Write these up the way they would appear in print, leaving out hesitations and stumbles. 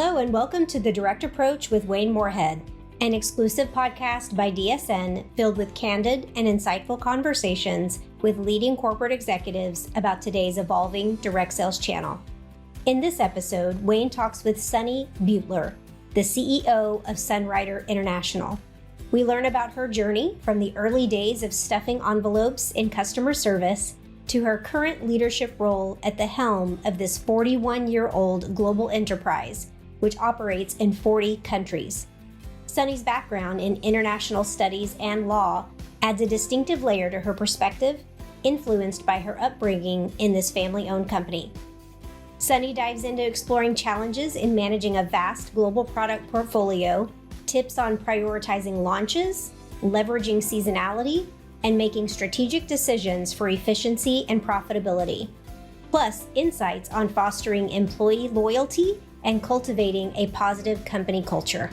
Hello and welcome to The Direct Approach with Wayne Moorhead, an exclusive podcast by DSN filled with candid and insightful conversations with leading corporate executives about today's evolving direct sales channel. In this episode, Wayne talks with Sunny Beutler, the CEO of Sunrider International. We learn about her journey from the early days of stuffing envelopes in customer service to her current leadership role at the helm of this 41-year-old global enterprise, which operates in 40 countries. Sunny's background in international studies and law adds a distinctive layer to her perspective, influenced by her upbringing in this family-owned company. Sunny dives into exploring challenges in managing a vast global product portfolio, tips on prioritizing launches, leveraging seasonality, and making strategic decisions for efficiency and profitability, plus insights on fostering employee loyalty and cultivating a positive company culture.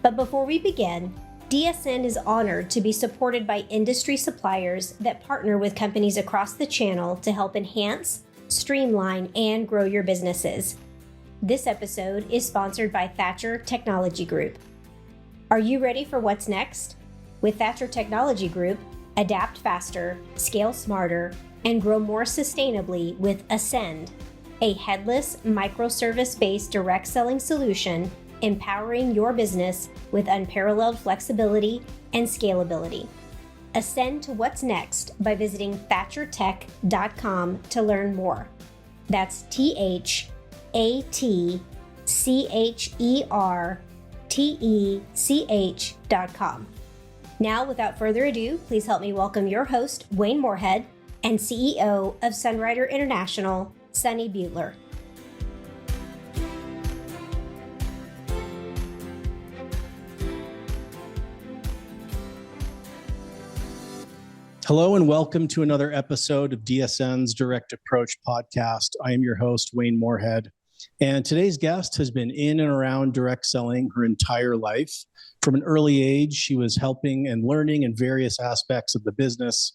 But before we begin, DSN is honored to be supported by industry suppliers that partner with companies across the channel to help enhance, streamline, and grow your businesses. This episode is sponsored by Thatcher Technology Group. Are you ready for what's next? With Thatcher Technology Group, adapt faster, scale smarter, and grow more sustainably with Ascend, a headless, microservice-based direct selling solution empowering your business with unparalleled flexibility and scalability. Ascend to what's next by visiting thatchertech.com to learn more. That's thatchertech.com. Now, without further ado, please help me welcome your host, Wayne Moorhead, and CEO of Sunrider International, Sunny Beutler. Hello and welcome to another episode of DSN's Direct Approach podcast. I am your host, Wayne Moorhead, and today's guest has been in and around direct selling her entire life. From an early age, she was helping and learning in various aspects of the business,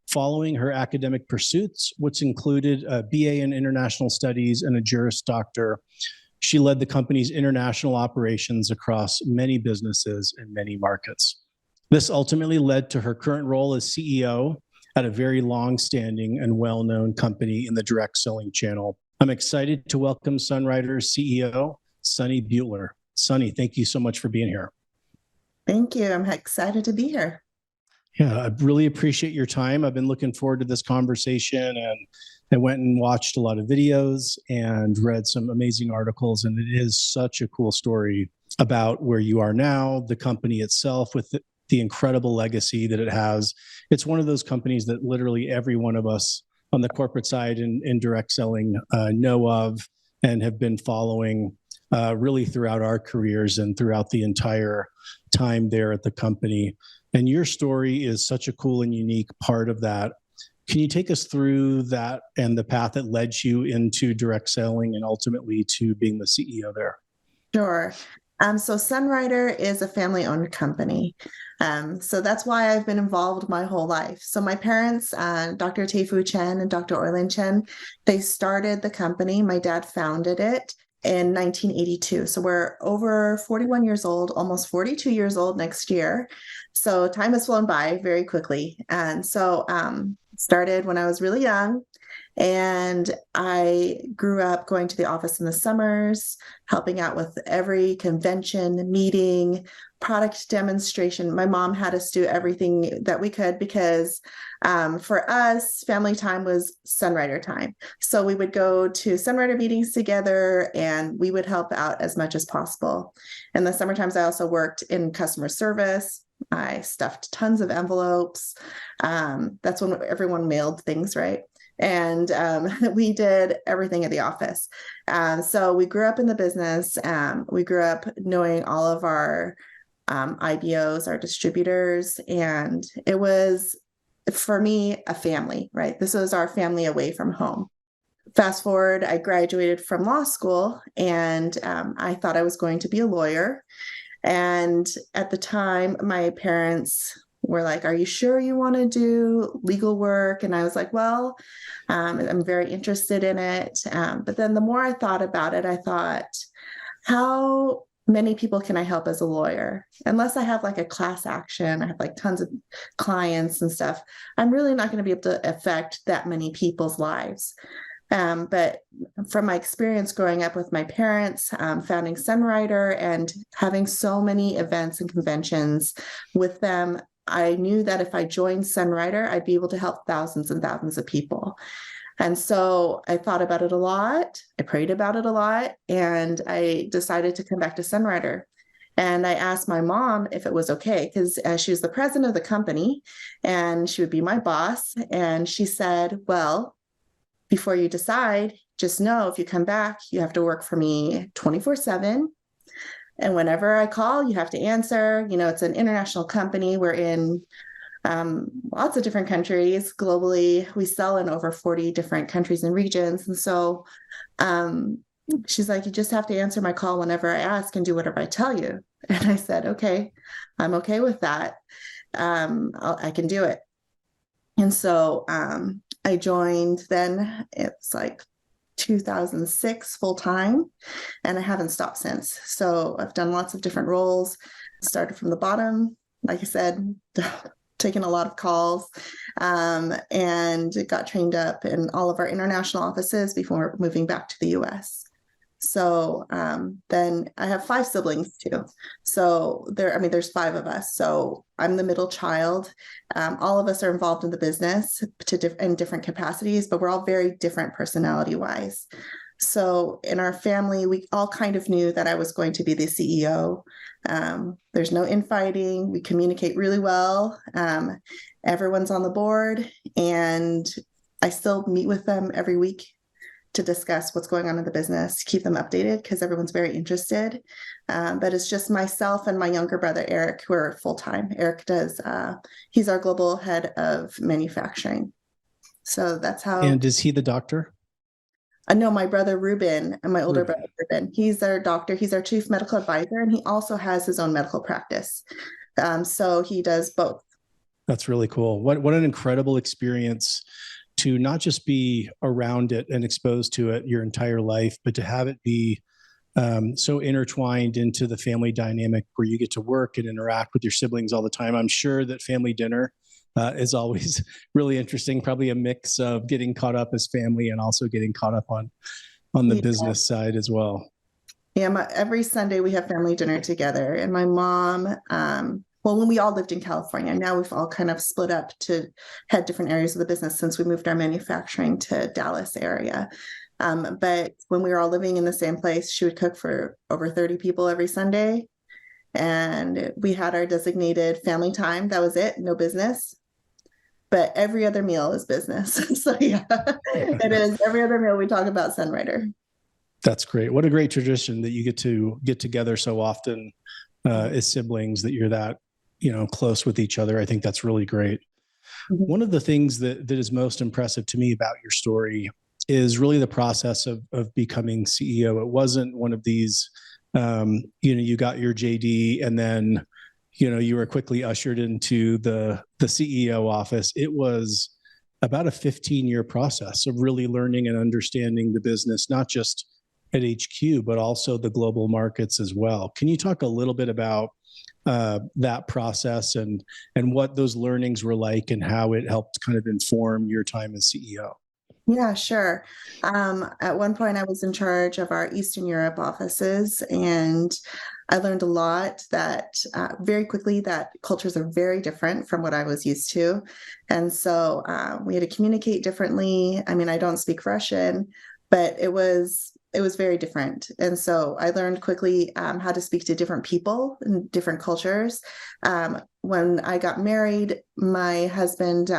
following her academic pursuits, which included a BA in International Studies and a Juris Doctor. She led the company's international operations across many businesses and many markets. This ultimately led to her current role as CEO at a very long-standing and well-known company in the direct selling channel. I'm excited to welcome Sunrider's CEO, Sunny Beutler. Sunny, thank you so much for being here. Thank you. I'm excited to be here. Yeah, I really appreciate your time. I've been looking forward to this conversation, and I went and watched a lot of videos and read some amazing articles, and it is such a cool story about where you are now, the company itself with the incredible legacy that it has. It's one of those companies that literally every one of us on the corporate side in direct selling know of and have been following really throughout our careers and throughout the entire time there at the company. And your story is such a cool and unique part of that. Can you take us through that and the path that led you into direct selling and ultimately to being the CEO there? Sure. So Sunrider is a family-owned company. So that's why I've been involved my whole life. So my parents, Dr. Teifu Chen and Dr. Orlin Chen, they started the company. My dad founded it in 1982. So we're over 41 years old, almost 42 years old next year. So time has flown by very quickly. And so started when I was really young. And I grew up going to the office in the summers, helping out with every convention, meeting, product demonstration. My mom had us do everything that we could because for us, family time was Sunrider time. So we would go to Sunrider meetings together and we would help out as much as possible. In the summer times, I also worked in customer service. I stuffed tons of envelopes. That's when everyone mailed things, right? And we did everything at the office. So we grew up in the business. We grew up knowing all of our IBOs, our distributors, and it was, for me, a family, right? This was our family away from home. Fast forward, I graduated from law school, and I thought I was going to be a lawyer. And at the time, my parents were like, "Are you sure you want to do legal work?" And I was like, "Well, I'm very interested in it." But then the more I thought about it, I thought, how many people can I help as a lawyer? Unless I have like a class action, I have like tons of clients and stuff, I'm really not going to be able to affect that many people's lives. But from my experience growing up with my parents, founding Sunrider and having so many events and conventions with them, I knew that if I joined Sunrider, I'd be able to help thousands and thousands of people. And so I thought about it a lot. I prayed about it a lot, and I decided to come back to Sunrider. And I asked my mom if it was okay, because she was the president of the company and she would be my boss. And she said, well, before you decide, just know if you come back, you have to work for me 24/7. And whenever I call, you have to answer. You know, it's an international company. We're in lots of different countries globally. We sell in over 40 different countries and regions. And so she's like, you just have to answer my call whenever I ask and do whatever I tell you. And I said, okay, I'm okay with that. I can do it. And so I joined then, it's like 2006 full time, and I haven't stopped since. So I've done lots of different roles, started from the bottom, like I said, taken a lot of calls, and got trained up in all of our international offices before moving back to the US. So then I have 5 siblings too. So there's 5 of us. So I'm the middle child. All of us are involved in the business in different capacities, but we're all very different personality wise. So in our family, we all kind of knew that I was going to be the CEO. There's no infighting. We communicate really well. Everyone's on the board, and I still meet with them every week to discuss what's going on in the business, keep them updated because everyone's very interested. But it's just myself and my younger brother, Eric, who are full-time. Eric he's our global head of manufacturing. So that's how. And is he the doctor? No, my brother, Ruben, and my older brother, Ruben. He's our doctor. He's our chief medical advisor, and he also has his own medical practice. So he does both. That's really cool. What an incredible experience to not just be around it and exposed to it your entire life, but to have it be so intertwined into the family dynamic where you get to work and interact with your siblings all the time. I'm sure that family dinner is always really interesting, probably a mix of getting caught up as family and also getting caught up on the business side as well. Yeah, every Sunday we have family dinner together, and my mom, when we all lived in California, now we've all kind of split up to head different areas of the business since we moved our manufacturing to Dallas area. But when we were all living in the same place, she would cook for over 30 people every Sunday. And we had our designated family time. That was it, no business. But every other meal is business. So yeah, it is. Every other meal we talk about Sunrider. That's great. What a great tradition that you get together so often as siblings, that you're that close with each other. I think that's really great. Mm-hmm. One of the things that is most impressive to me about your story is really the process of becoming CEO. It wasn't one of these, you got your JD and then, you were quickly ushered into the CEO office. It was about a 15-year process of really learning and understanding the business, not just at HQ, but also the global markets as well. Can you talk a little bit about that process and what those learnings were like and how it helped kind of inform your time as CEO? Yeah, sure. At one point, I was in charge of our Eastern Europe offices, and I learned a lot that very quickly that cultures are very different from what I was used to. And so we had to communicate differently. I mean, I don't speak Russian, but it was very different. And so I learned quickly how to speak to different people and different cultures. When I got married, my husband,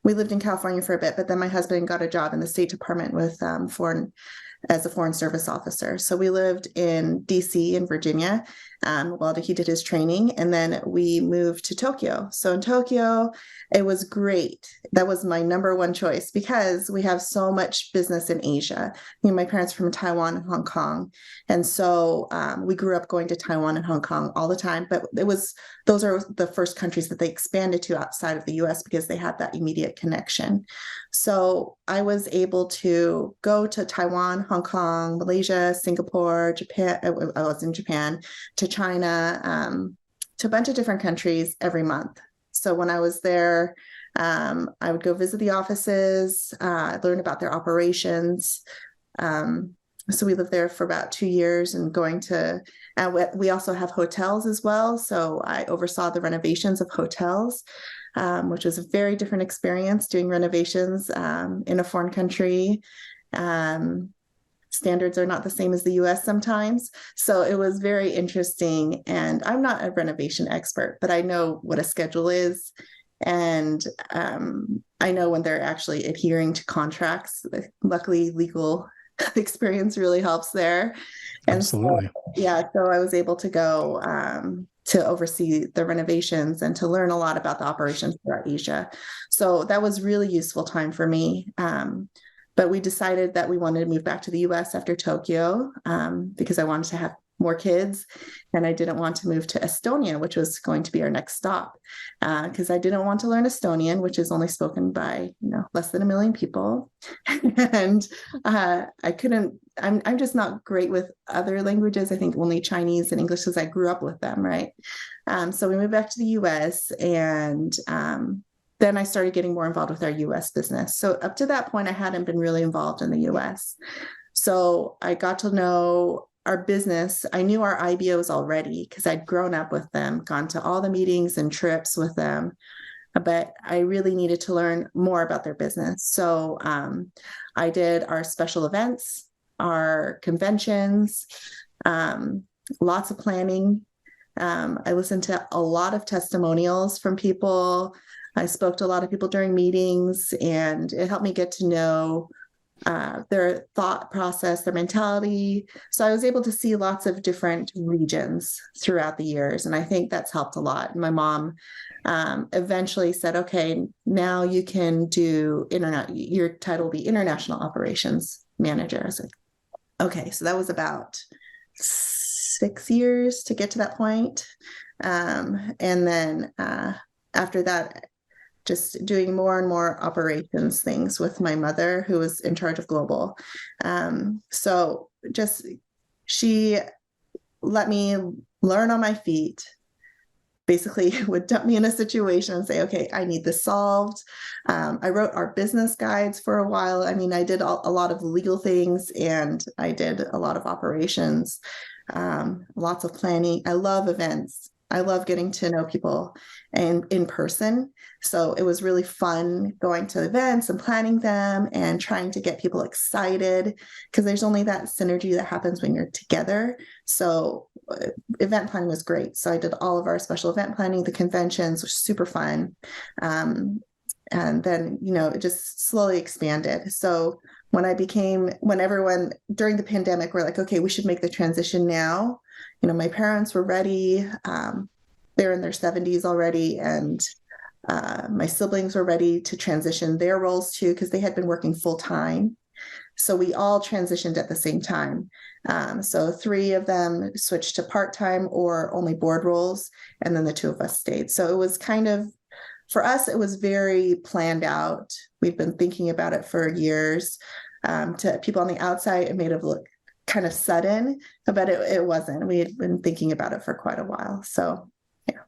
we lived in California for a bit, but then my husband got a job in the State Department with as a foreign service officer. So we lived in DC in Virginia while he did his training, and then we moved to Tokyo. So in Tokyo, it was great. That was my number one choice because we have so much business in Asia. My parents are from Taiwan and Hong Kong, and so we grew up going to Taiwan and Hong Kong all the time. But those are the first countries that they expanded to outside of the US because they had that immediate connection. So I was able to go to Taiwan, Hong Kong, Malaysia, Singapore, Japan. I was in Japan, to China, to a bunch of different countries every month. So when I was there, I would go visit the offices, learn about their operations. So we lived there for about 2 years, and we also have hotels as well. So I oversaw the renovations of hotels, which was a very different experience doing renovations in a foreign country. Standards are not the same as the US sometimes. So it was very interesting. And I'm not a renovation expert, but I know what a schedule is. And I know when they're actually adhering to contracts. Luckily, legal experience really helps there. And Absolutely. so I was able to go to oversee the renovations and to learn a lot about the operations throughout Asia. So that was really useful time for me. But we decided that we wanted to move back to the US after Tokyo because I wanted to have more kids, and I didn't want to move to Estonia, which was going to be our next stop, because I didn't want to learn Estonian, which is only spoken by less than 1 million people, and I couldn't. I'm just not great with other languages. I think only Chinese and English, because I grew up with them, right? So we moved back to the US, and then I started getting more involved with our US business. So up to that point, I hadn't been really involved in the US. So I got to know our business. I knew our IBOs already because I'd grown up with them, gone to all the meetings and trips with them, but I really needed to learn more about their business. So I did our special events, our conventions, lots of planning. I listened to a lot of testimonials from people. I spoke to a lot of people during meetings, and it helped me get to know their thought process, their mentality. So I was able to see lots of different regions throughout the years. And I think that's helped a lot. My mom eventually said, okay, now you can do your title will be International Operations Manager. I was like, okay, so that was about 6 years to get to that point. And then after that, just doing more and more operations things with my mother, who was in charge of global. So she let me learn on my feet, basically would dump me in a situation and say, okay, I need this solved. I wrote our business guides for a while. I mean, I did a lot of legal things, and I did a lot of operations, lots of planning. I love events. I love getting to know people and in person. So it was really fun going to events and planning them and trying to get people excited, because there's only that synergy that happens when you're together. So event planning was great. So I did all of our special event planning. The conventions were super fun. And then, it just slowly expanded. So when everyone during the pandemic were like, okay, we should make the transition now. My parents were ready. They're in their 70s already. And my siblings were ready to transition their roles too, because they had been working full time. So we all transitioned at the same time. So 3 of them switched to part-time or only board roles, and then the 2 of us stayed. So it was for us, it was very planned out. We've been thinking about it for years. To people on the outside, it made it look kind of sudden, but it wasn't. We had been thinking about it for quite a while. So, yeah.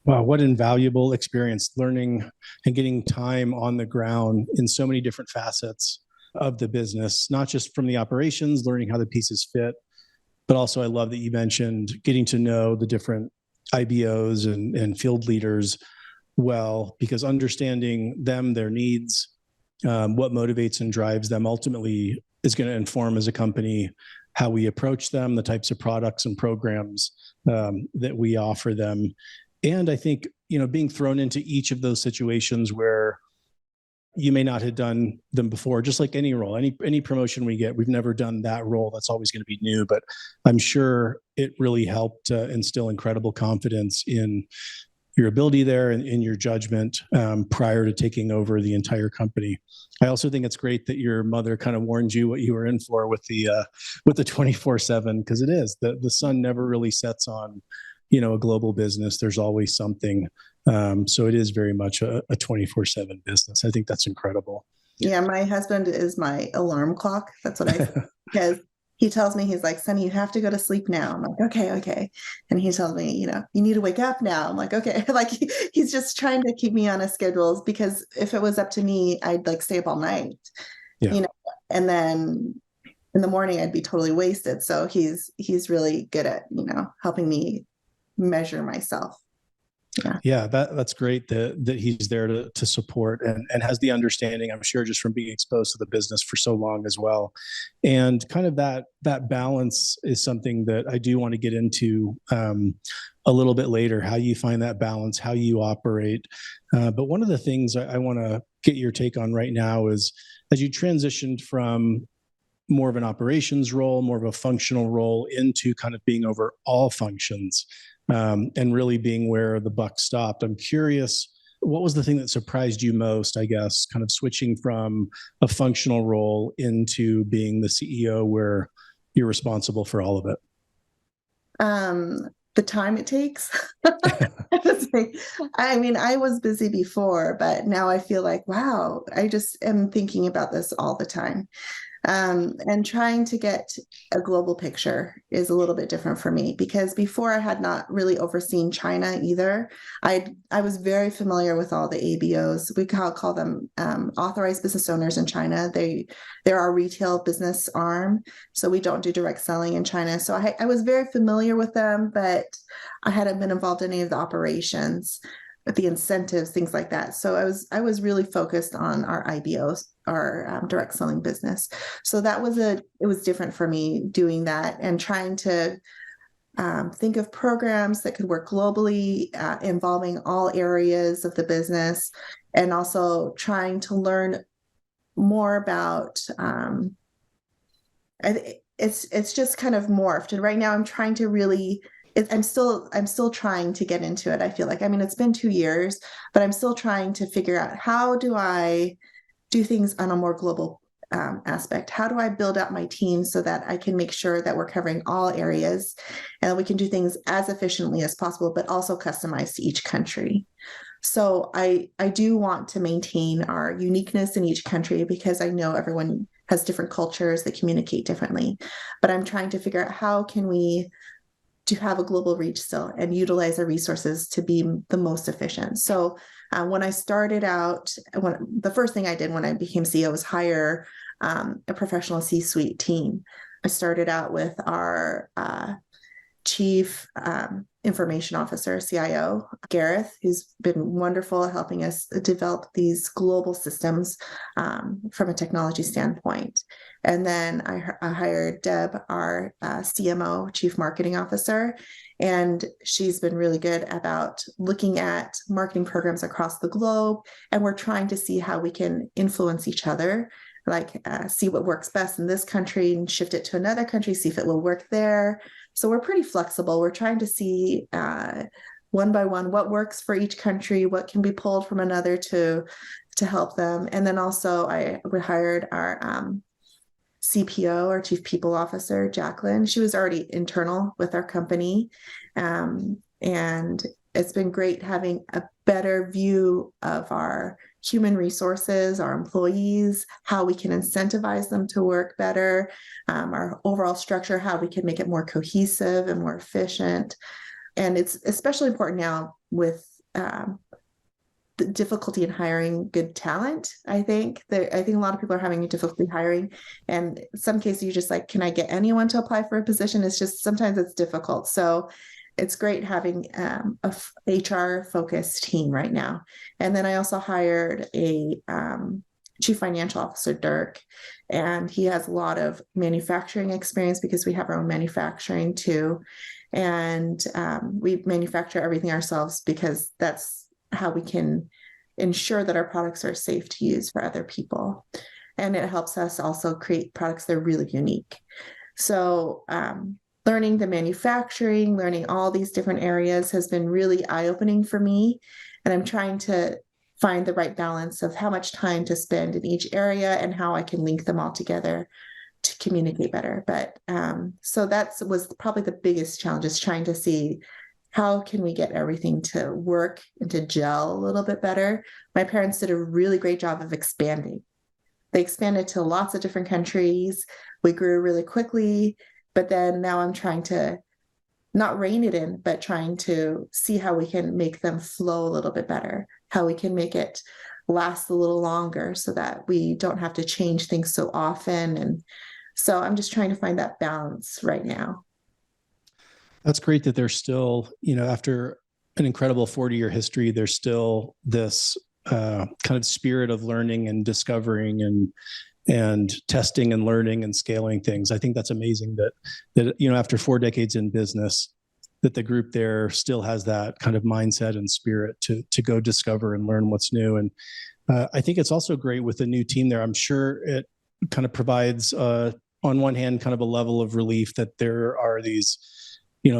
Wow, what invaluable experience learning and getting time on the ground in so many different facets of the business, not just from the operations, learning how the pieces fit, but also I love that you mentioned getting to know the different IBOs and field leaders well, because understanding them, their needs, what motivates and drives them ultimately is going to inform as a company how we approach them, the types of products and programs that we offer them. And I think, being thrown into each of those situations where you may not have done them before, just like any role, any promotion we get, we've never done that role. That's always going to be new, but I'm sure it really helped instill incredible confidence in your ability there and in your judgment prior to taking over the entire company. I also think it's great that your mother kind of warned you what you were in for with the 24/7, because it is the sun never really sets on a global business. There's always something. So it is very much a 24/7 business. I think that's incredible. Yeah, my husband is my alarm clock. That's what I say. Because he tells me, he's like, Sunny, you have to go to sleep now. I'm like, okay. And he tells me, you need to wake up now. I'm like, okay. Like he's just trying to keep me on a schedule, because if it was up to me, I'd like stay up all night, Yeah. And then in the morning I'd be totally wasted. So he's really good at, helping me measure myself. Yeah, that's great that he's there to support and has the understanding, I'm sure, just from being exposed to the business for so long as well. And kind of that balance is something that I do want to get into a little bit later, how you find that balance, how you operate. But one of the things I want to get your take on right now is, as you transitioned from more of an operations role, more of a functional role, into kind of being over all functions, and really being where the buck stopped. I'm curious, what was the thing that surprised you most, I guess, kind of switching from a functional role into being the CEO where you're responsible for all of it? The time it takes. I mean, I was busy before, but now I feel like, wow, I just am thinking about this all the time. And trying to get a global picture is a little bit different for me, because before I had not really overseen China either. I was very familiar with all the ABOs. We call them authorized business owners in China. They're our retail business arm, so we don't do direct selling in China. So I was very familiar with them, but I hadn't been involved in any of the operations, the incentives, things like that. So I was really focused on our IBOs, our direct selling business. So it was different for me doing that and trying to think of programs that could work globally, involving all areas of the business, and also trying to learn more about. It's just kind of morphed, and right now I'm trying to really. I'm still trying to get into it. I feel like, I mean, it's been 2 years, but I'm still trying to figure out, how do I do things on a more global aspect? How do I build out my team so that I can make sure that we're covering all areas and that we can do things as efficiently as possible, but also customized to each country? So I do want to maintain our uniqueness in each country, because I know everyone has different cultures that communicate differently. But I'm trying to figure out, how can we to have a global reach still and utilize our resources to be the most efficient. So when I started out, the first thing I did when I became CEO was hire a professional C-suite team. I started out with our chief information officer, CIO, Gareth, who's been wonderful at helping us develop these global systems from a technology standpoint. And then I hired Deb, our CMO, Chief Marketing Officer, and she's been really good about looking at marketing programs across the globe. And we're trying to see how we can influence each other, like see what works best in this country and shift it to another country, see if it will work there. So we're pretty flexible. We're trying to see one by one what works for each country, what can be pulled from another to help them. And then also we hired our CPO, our Chief People Officer, Jacqueline. She was already internal with our company. And it's been great having a better view of our human resources, our employees, how we can incentivize them to work better, our overall structure, how we can make it more cohesive and more efficient. And it's especially important now with the difficulty in hiring good talent. I think a lot of people are having difficulty hiring. And in some cases, you're just like, can I get anyone to apply for a position? It's just, sometimes it's difficult. So it's great having a HR focused team right now. And then I also hired a Chief Financial Officer, Dirk, and he has a lot of manufacturing experience, because we have our own manufacturing too. And we manufacture everything ourselves, because that's how we can ensure that our products are safe to use for other people. And it helps us also create products that are really unique. So learning the manufacturing, learning all these different areas has been really eye-opening for me. And I'm trying to find the right balance of how much time to spend in each area and how I can link them all together to communicate better. But so that was probably the biggest challenge, is trying to see, how can we get everything to work and to gel a little bit better? My parents did a really great job of expanding. they expanded to lots of different countries. We grew really quickly, but then now I'm trying to not rein it in, but trying to see how we can make them flow a little bit better, how we can make it last a little longer so that we don't have to change things so often. And so I'm just trying to find that balance right now. That's great that there's still, after an incredible 40-year history, there's still this kind of spirit of learning and discovering and testing and learning and scaling things. I think that's amazing that after 4 decades in business, that the group there still has that kind of mindset and spirit to go discover and learn what's new. And I think it's also great with the new team there. I'm sure it kind of provides, on one hand, kind of a level of relief that there are these,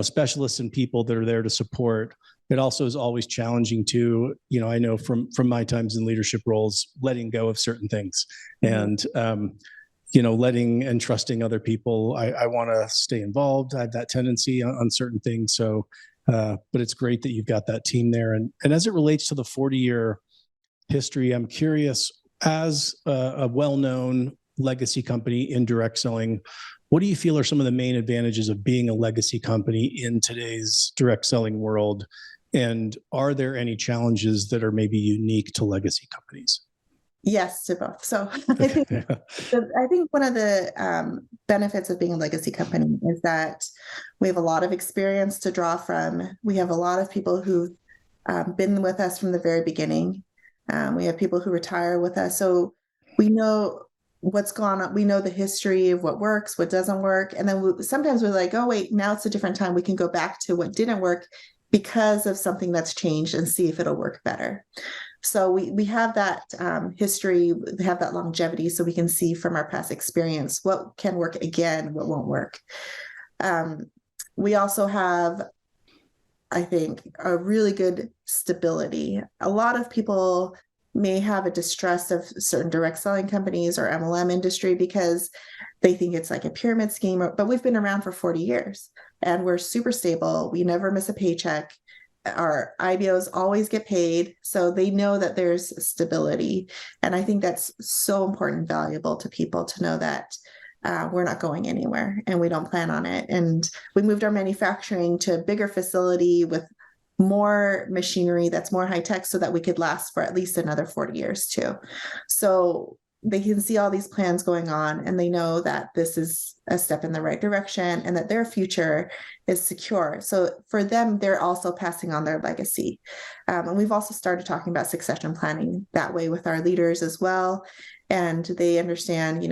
specialists and people that are there to support. It also is always challenging to, I know from my times in leadership roles, letting go of certain things and, letting and trusting other people. I want to stay involved. I have that tendency on certain things. So, but it's great that you've got that team there. And as it relates to the 40-year history, I'm curious, as a well-known legacy company in direct selling, what do you feel are some of the main advantages of being a legacy company in today's direct selling world? And are there any challenges that are maybe unique to legacy companies? Yes, to both. So I think one of the benefits of being a legacy company is that we have a lot of experience to draw from. We have a lot of people who've been with us from the very beginning. We have people who retire with us. So we know what's gone on. We know the history of what works, what doesn't work. And then sometimes we're like, oh, wait, now it's a different time. We can go back to what didn't work because of something that's changed and see if it'll work better. So we have that history, we have that longevity, so we can see from our past experience what can work again, what won't work. We also have, I think, a really good stability. A lot of people may have a distrust of certain direct selling companies or MLM industry because they think it's like a pyramid scheme, but we've been around for 40 years and we're super stable. We never miss a paycheck. Our IBOs always get paid, so they know that there's stability. And I think that's so important and valuable to people to know that we're not going anywhere and we don't plan on it. And we moved our manufacturing to a bigger facility with more machinery that's more high tech so that we could last for at least another 40 years too. So they can see all these plans going on and they know that this is a step in the right direction and that their future is secure. So for them, they're also passing on their legacy. And we've also started talking about succession planning that way with our leaders as well. And they understand,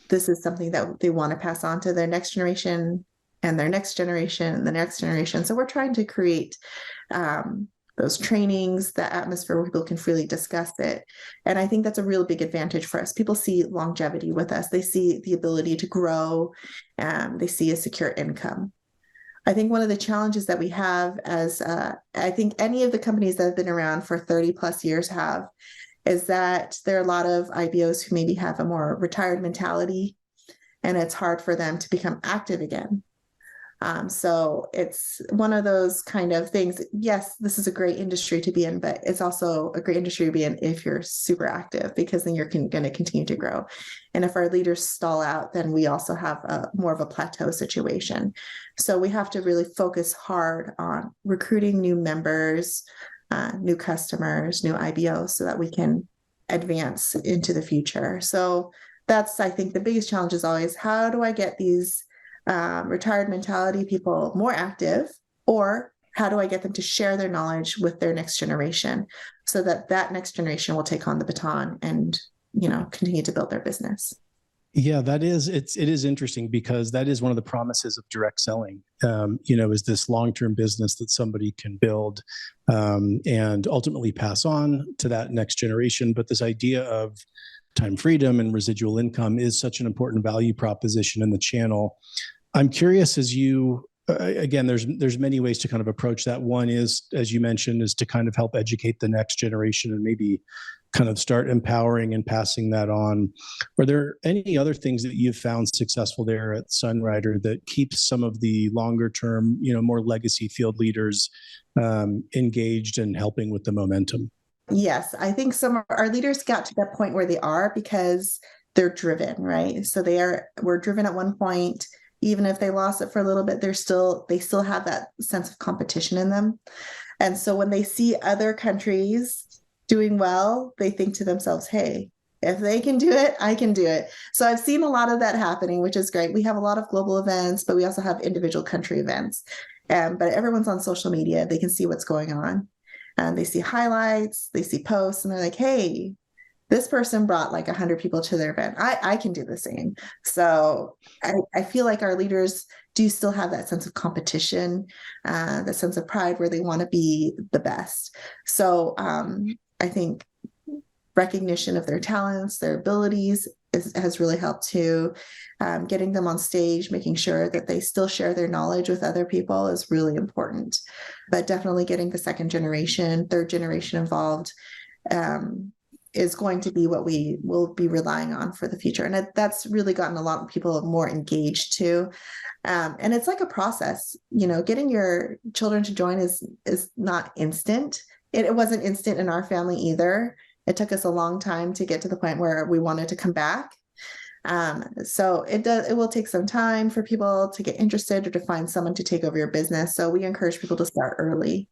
this is something that they want to pass on to their next generation and their next generation and the next generation. So we're trying to create those trainings, the atmosphere where people can freely discuss it. And I think that's a real big advantage for us. People see longevity with us. They see the ability to grow and they see a secure income. I think one of the challenges that we have as I think any of the companies that have been around for 30 plus years have is that there are a lot of IBOs who maybe have a more retired mentality and it's hard for them to become active again. So it's one of those kind of things. Yes, this is a great industry to be in, but it's also a great industry to be in if you're super active, because then you're going to continue to grow. And if our leaders stall out, then we also have more of a plateau situation. So we have to really focus hard on recruiting new members, new customers, new IBOs, so that we can advance into the future. So that's, I think, the biggest challenge is always, how do I get these retired mentality people more active, or how do I get them to share their knowledge with their next generation so that that next generation will take on the baton and, continue to build their business. Yeah, it is interesting because that is one of the promises of direct selling, is this long-term business that somebody can build and ultimately pass on to that next generation. But this idea of time freedom and residual income is such an important value proposition in the channel. I'm curious, as you, again, there's many ways to kind of approach that. One is, as you mentioned, is to kind of help educate the next generation and maybe kind of start empowering and passing that on. Are there any other things that you've found successful there at Sunrider that keeps some of the longer term, more legacy field leaders engaged and helping with the momentum? Yes, I think some of our leaders got to that point where they are because they're driven, right? So were driven at one point. Even if they lost it for a little bit, they still have that sense of competition in them. And so when they see other countries doing well, they think to themselves, hey, if they can do it, I can do it. So I've seen a lot of that happening, which is great. We have a lot of global events, but we also have individual country events. But everyone's on social media. They can see what's going on. And they see highlights, they see posts, and they're like, hey, this person brought like 100 people to their event. I can do the same. So I feel like our leaders do still have that sense of competition, that sense of pride where they want to be the best. So I think recognition of their talents, their abilities has really helped too. Getting them on stage, making sure that they still share their knowledge with other people is really important. But definitely getting the second generation, third generation involved is going to be what we will be relying on for the future. And that's really gotten a lot of people more engaged too. And it's like a process, getting your children to join is not instant. It wasn't instant in our family either. It took us a long time to get to the point where we wanted to come back. So it will take some time for people to get interested or to find someone to take over your business. So we encourage people to start early.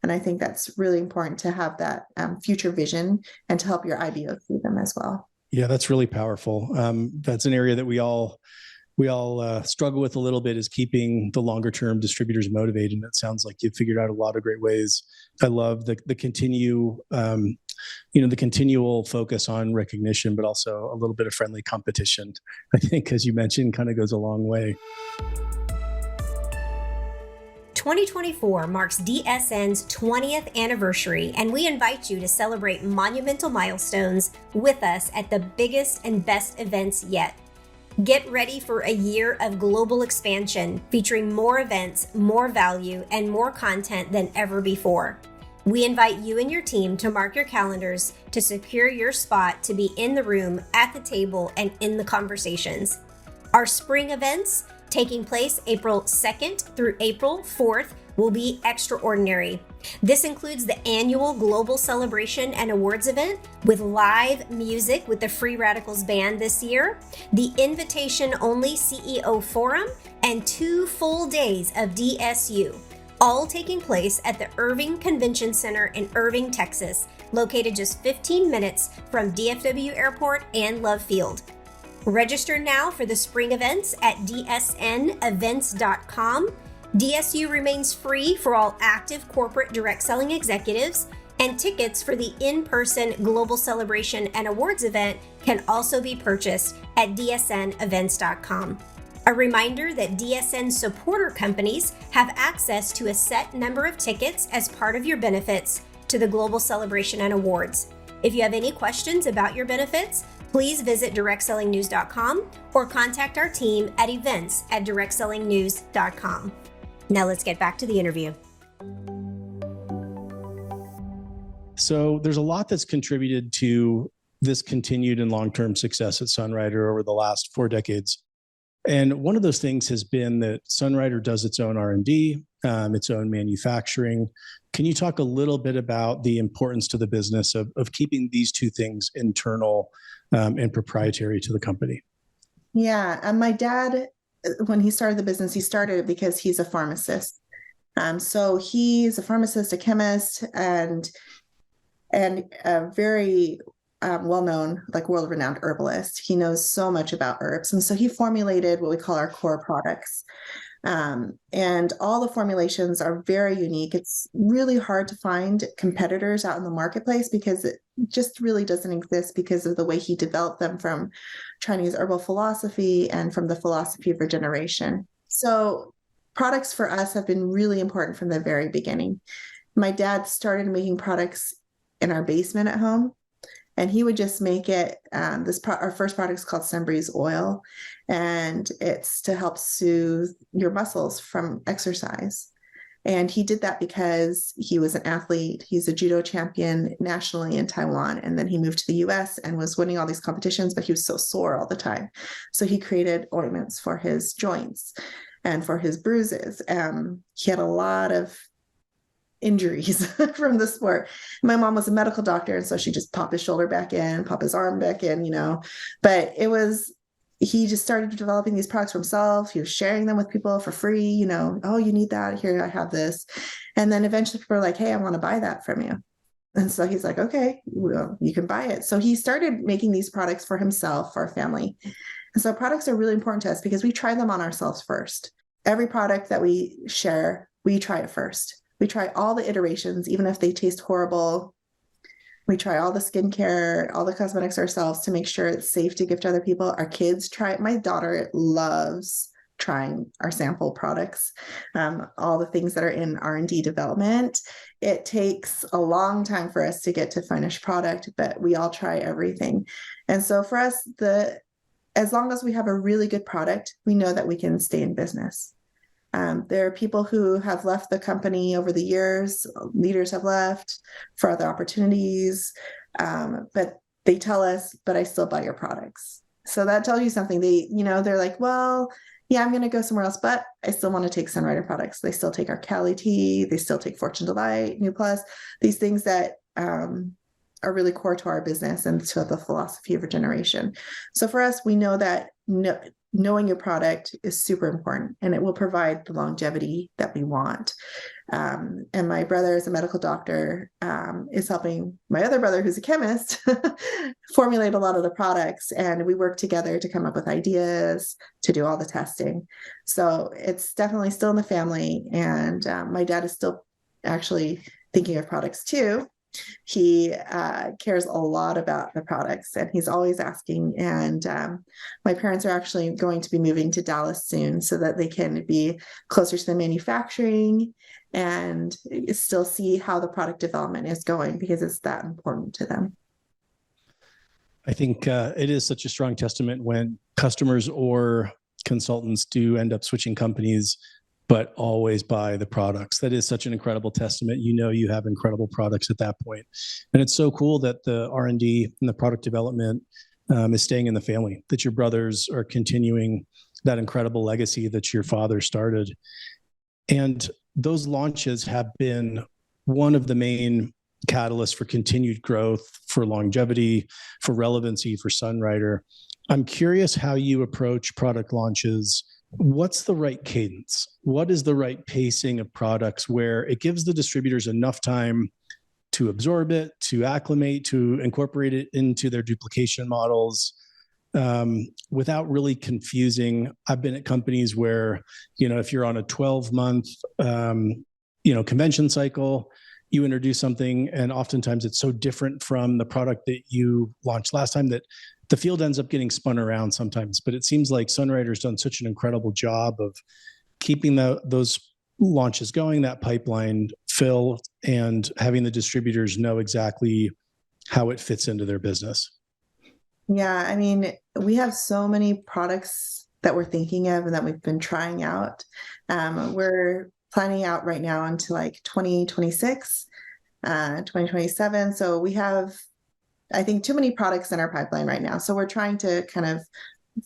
And I think that's really important to have that future vision and to help your IBO see them as well. Yeah, that's really powerful. That's an area that we all struggle with a little bit, is keeping the longer term distributors motivated. And it sounds like you've figured out a lot of great ways. I love the continual focus on recognition, but also a little bit of friendly competition. I think, as you mentioned, kind of goes a long way. 2024 marks DSN's 20th anniversary, and we invite you to celebrate monumental milestones with us at the biggest and best events yet. Get ready for a year of global expansion, featuring more events, more value, and more content than ever before. We invite you and your team to mark your calendars to secure your spot to be in the room, at the table, and in the conversations. Our spring events, taking place April 2nd through April 4th, will be extraordinary. This includes the annual Global Celebration and Awards event with live music with the Free Radicals Band this year, the invitation-only CEO Forum, and 2 full days of DSU, all taking place at the Irving Convention Center in Irving, Texas, located just 15 minutes from DFW Airport and Love Field. Register now for the spring events at dsnevents.com. DSU remains free for all active corporate direct selling executives, and tickets for the in-person Global Celebration and Awards event can also be purchased at dsnevents.com. A reminder that DSN supporter companies have access to a set number of tickets as part of your benefits to the Global Celebration and Awards. If you have any questions about your benefits, please visit directsellingnews.com or contact our team at events@directsellingnews.com. Now let's get back to the interview. So there's a lot that's contributed to this continued and long-term success at Sunrider over the last 4 decades. And one of those things has been that Sunrider does its own R&D, its own manufacturing. Can you talk a little bit about the importance to the business of keeping these two things internal and proprietary to the company? Yeah, and my dad, when he started the business, he started it because he's a pharmacist. So he's a pharmacist, a chemist, and a very well-known, like world-renowned herbalist. He knows so much about herbs. And so he formulated what we call our core products. And all the formulations are very unique. It's really hard to find competitors out in the marketplace because it just really doesn't exist because of the way he developed them from Chinese herbal philosophy and from the philosophy of regeneration. So products for us have been really important from the very beginning. My dad started making products in our basement at home, and he would just make it. Our first product is called Sunbreeze Oil, and it's to help soothe your muscles from exercise. And he did that because he was an athlete. He's a judo champion nationally in Taiwan. And then he moved to the US and was winning all these competitions, but he was so sore all the time. So he created ointments for his joints and for his bruises. He had a lot of injuries from the sport. My mom was a medical doctor, and so she just pop his shoulder back in, pop his arm back in, but he just started developing these products for himself. He was sharing them with people for free, oh, you need that, here, I have this. And then eventually people are like, hey, I want to buy that from you. And so he's like, okay, well, you can buy it. So he started making these products for himself, for our family. And so products are really important to us because we try them on ourselves first. Every product that we share, we try it first. We try all the iterations, even if they taste horrible. We try all the skincare, all the cosmetics ourselves to make sure it's safe to give to other people. Our kids try it. My daughter loves trying our sample products, all the things that are in R&D development. It takes a long time for us to get to finished product, but we all try everything. And so for us, as long as we have a really good product, we know that we can stay in business. There are people who have left the company over the years, leaders have left for other opportunities, but they tell us, but I still buy your products. So that tells you something. They're like, well, yeah, I'm going to go somewhere else, but I still want to take Sunrider products. They still take our Cali tea. They still take Fortune Delight, New Plus, these things that are really core to our business and to the philosophy of a generation. So for us, we know that knowing your product is super important, and it will provide the longevity that we want. And my brother is a medical doctor, is helping my other brother, who's a chemist, formulate a lot of the products. And we work together to come up with ideas, to do all the testing. So it's definitely still in the family. And my dad is still actually thinking of products too. He cares a lot about the products, and he's always asking. And my parents are actually going to be moving to Dallas soon so that they can be closer to the manufacturing and still see how the product development is going, because it's that important to them. I think it is such a strong testament when customers or consultants do end up switching companies, but always buy the products. That is such an incredible testament. You have incredible products at that point. And it's so cool that the R&D and the product development is staying in the family, that your brothers are continuing that incredible legacy that your father started. And those launches have been one of the main catalysts for continued growth, for longevity, for relevancy for Sunrider. I'm curious how you approach product launches. What's the right cadence? What is the right pacing of products where it gives the distributors enough time to absorb it, to acclimate, to incorporate it into their duplication models, without really confusing? I've been at companies where, if you're on a 12-month, convention cycle, you introduce something, and oftentimes it's so different from the product that you launched last time that the field ends up getting spun around sometimes. But it seems like Sunrider's done such an incredible job of keeping those launches going, that pipeline fill, and having the distributors know exactly how it fits into their business. Yeah, I mean, we have so many products that we're thinking of and that we've been trying out. We're planning out right now into like 2026, 2027. So we have, I think, too many products in our pipeline right now. So we're trying to kind of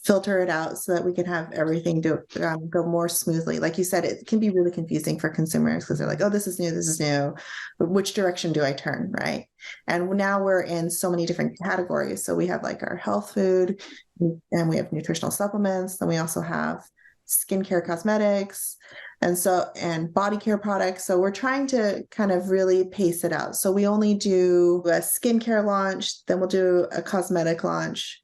filter it out so that we can have everything go more smoothly. Like you said, it can be really confusing for consumers because they're like, oh, this is new. But which direction do I turn, right? And now we're in so many different categories. So we have like our health food, and we have nutritional supplements. Then we also have skincare cosmetics, and body care products. So we're trying to kind of really pace it out. So we only do a skincare launch, then we'll do a cosmetic launch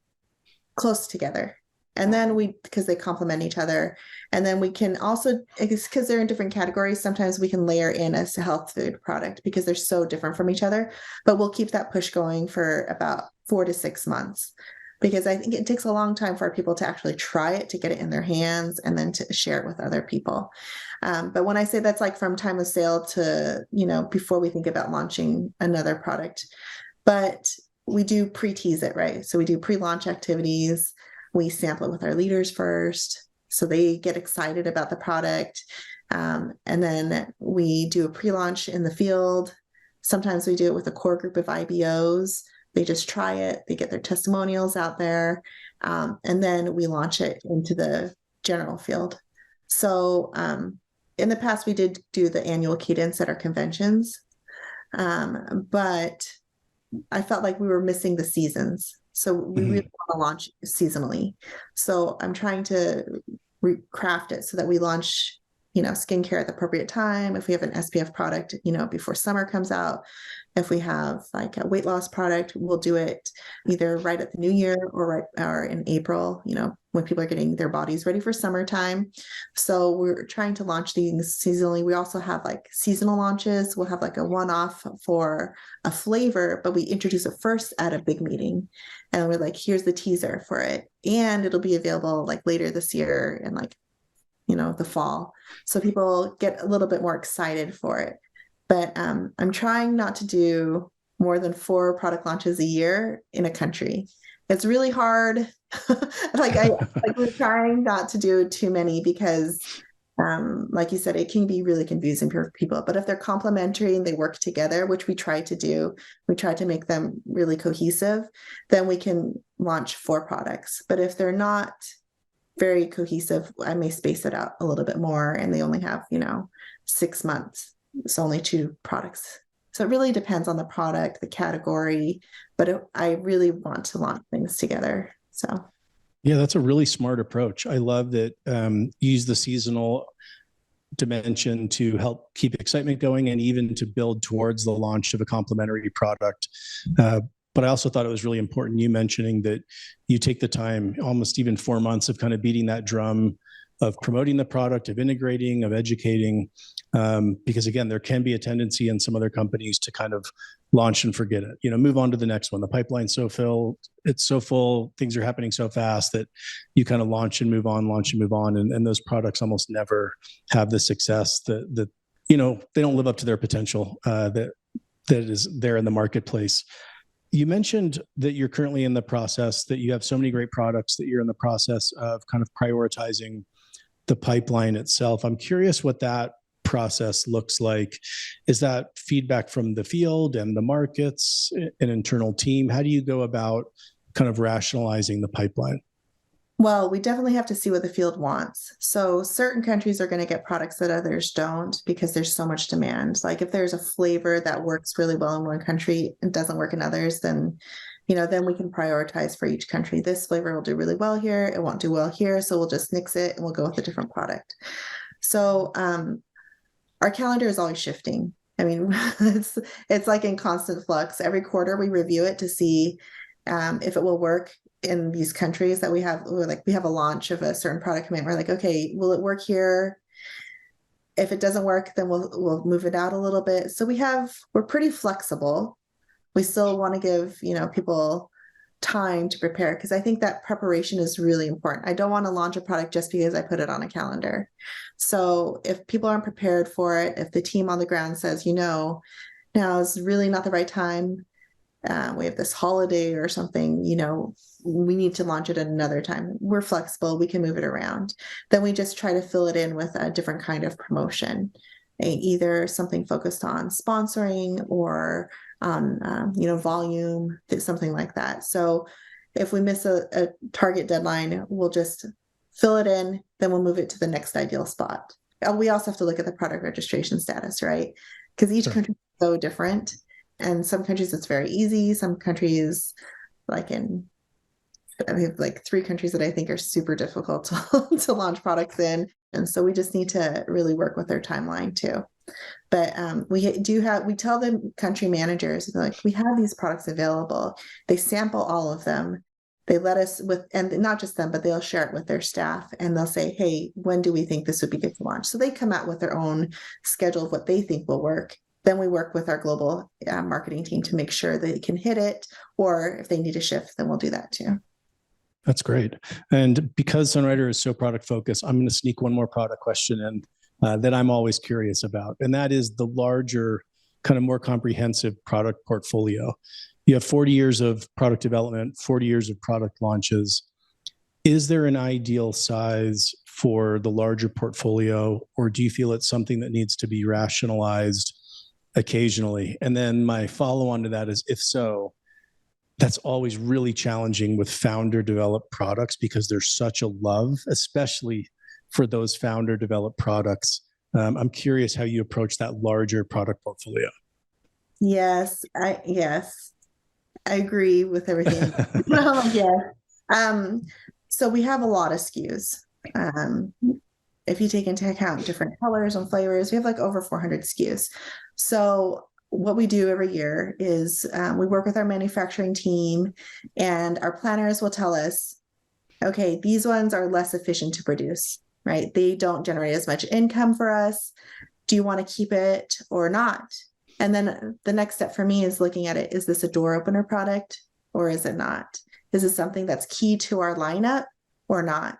close together. And then because they complement each other. And then we can also, because they're in different categories, sometimes we can layer in a health food product because they're so different from each other. But we'll keep that push going for about 4 to 6 months, because I think it takes a long time for people to actually try it, to get it in their hands, and then to share it with other people. But when I say that's like from time of sale to, before we think about launching another product, but we do pre-tease it, right? So we do pre-launch activities. We sample it with our leaders first, so they get excited about the product. And then we do a pre-launch in the field. Sometimes we do it with a core group of IBOs. They just try it, they get their testimonials out there, and then we launch it into the general field. So in the past, we did do the annual cadence at our conventions, but I felt like we were missing the seasons. So we really want to launch seasonally. So I'm trying to craft it so that we launch, skincare at the appropriate time. If we have an SPF product, before summer comes out, if we have like a weight loss product, we'll do it either right at the new year or in April, when people are getting their bodies ready for summertime. So we're trying to launch these seasonally. We also have like seasonal launches. We'll have like a one-off for a flavor, but we introduce it first at a big meeting. And we're like, here's the teaser for it. And it'll be available like later this year and like, the fall. So people get a little bit more excited for it. But I'm trying not to do more than 4 product launches a year in a country. It's really hard. We're trying not to do too many because, like you said, it can be really confusing for people. But if they're complementary and they work together, which we try to do, we try to make them really cohesive, then we can launch 4 products. But if they're not very cohesive, I may space it out a little bit more and they only have, 6 months. It's only 2 products. So it really depends on the product, the category, but I really want to launch things together. So. Yeah, that's a really smart approach. I love that you use the seasonal dimension to help keep excitement going and even to build towards the launch of a complementary product. But I also thought it was really important you mentioning that you take the time, almost even 4 months of kind of beating that drum of promoting the product, of integrating, of educating, because again, there can be a tendency in some other companies to kind of launch and forget it, move on to the next one. The pipeline's so filled, it's so full, things are happening so fast that you kind of launch and move on. And those products almost never have the success that they don't live up to their potential that is there in the marketplace. You mentioned that you're currently in the process, that you have so many great products that you're in the process of kind of prioritizing the pipeline itself. I'm curious what that process looks like. Is that feedback from the field and the markets, an internal team? How do you go about kind of rationalizing the pipeline? Well, we definitely have to see what the field wants. So certain countries are going to get products that others don't because there's so much demand. Like if there's a flavor that works really well in one country and doesn't work in others, then then we can prioritize for each country. This flavor will do really well here. It won't do well here. So we'll just nix it and we'll go with a different product. So our calendar is always shifting. I mean, it's like in constant flux. Every quarter we review it to see if it will work in these countries that we have. We have a launch of a certain product coming. We're like, okay, will it work here? If it doesn't work, then we'll move it out a little bit. So we're pretty flexible. We still want to give, people time to prepare because I think that preparation is really important. I don't want to launch a product just because I put it on a calendar. So if people aren't prepared for it, if the team on the ground says, now is really not the right time, we have this holiday or something, we need to launch it at another time. We're flexible. We can move it around. Then we just try to fill it in with a different kind of promotion, either something focused on sponsoring or on, volume, something like that. So if we miss a target deadline, we'll just fill it in, then we'll move it to the next ideal spot. We also have to look at the product registration status, right? Because each country is so different. And some countries it's very easy. Some countries, I have like 3 countries that I think are super difficult to launch products in. And so we just need to really work with their timeline too. But we tell the country managers, like, we have these products available. They sample all of them. They let us and not just them, but they'll share it with their staff and they'll say, hey, when do we think this would be good to launch? So they come out with their own schedule of what they think will work. Then we work with our global marketing team to make sure they can hit it, or if they need to shift, then we'll do that too. That's great. And because Sunrider is so product focused, I'm going to sneak one more product question in that I'm always curious about. And that is the larger, kind of more comprehensive product portfolio. You have 40 years of product development, 40 years of product launches. Is there an ideal size for the larger portfolio, or do you feel it's something that needs to be rationalized occasionally? And then my follow-on to that is, if so, that's always really challenging with founder developed products because there's such a love, especially for those founder developed products, I'm curious how you approach that larger product portfolio. Yes, I agree with everything. Yeah. So we have a lot of SKUs. If you take into account different colors and flavors, we have like over 400 SKUs. So what we do every year is we work with our manufacturing team, and our planners will tell us, okay, these ones are less efficient to produce, right? They don't generate as much income for us. Do you want to keep it or not? And then the next step for me is looking at it. Is this a door opener product or is it not? Is it something that's key to our lineup or not?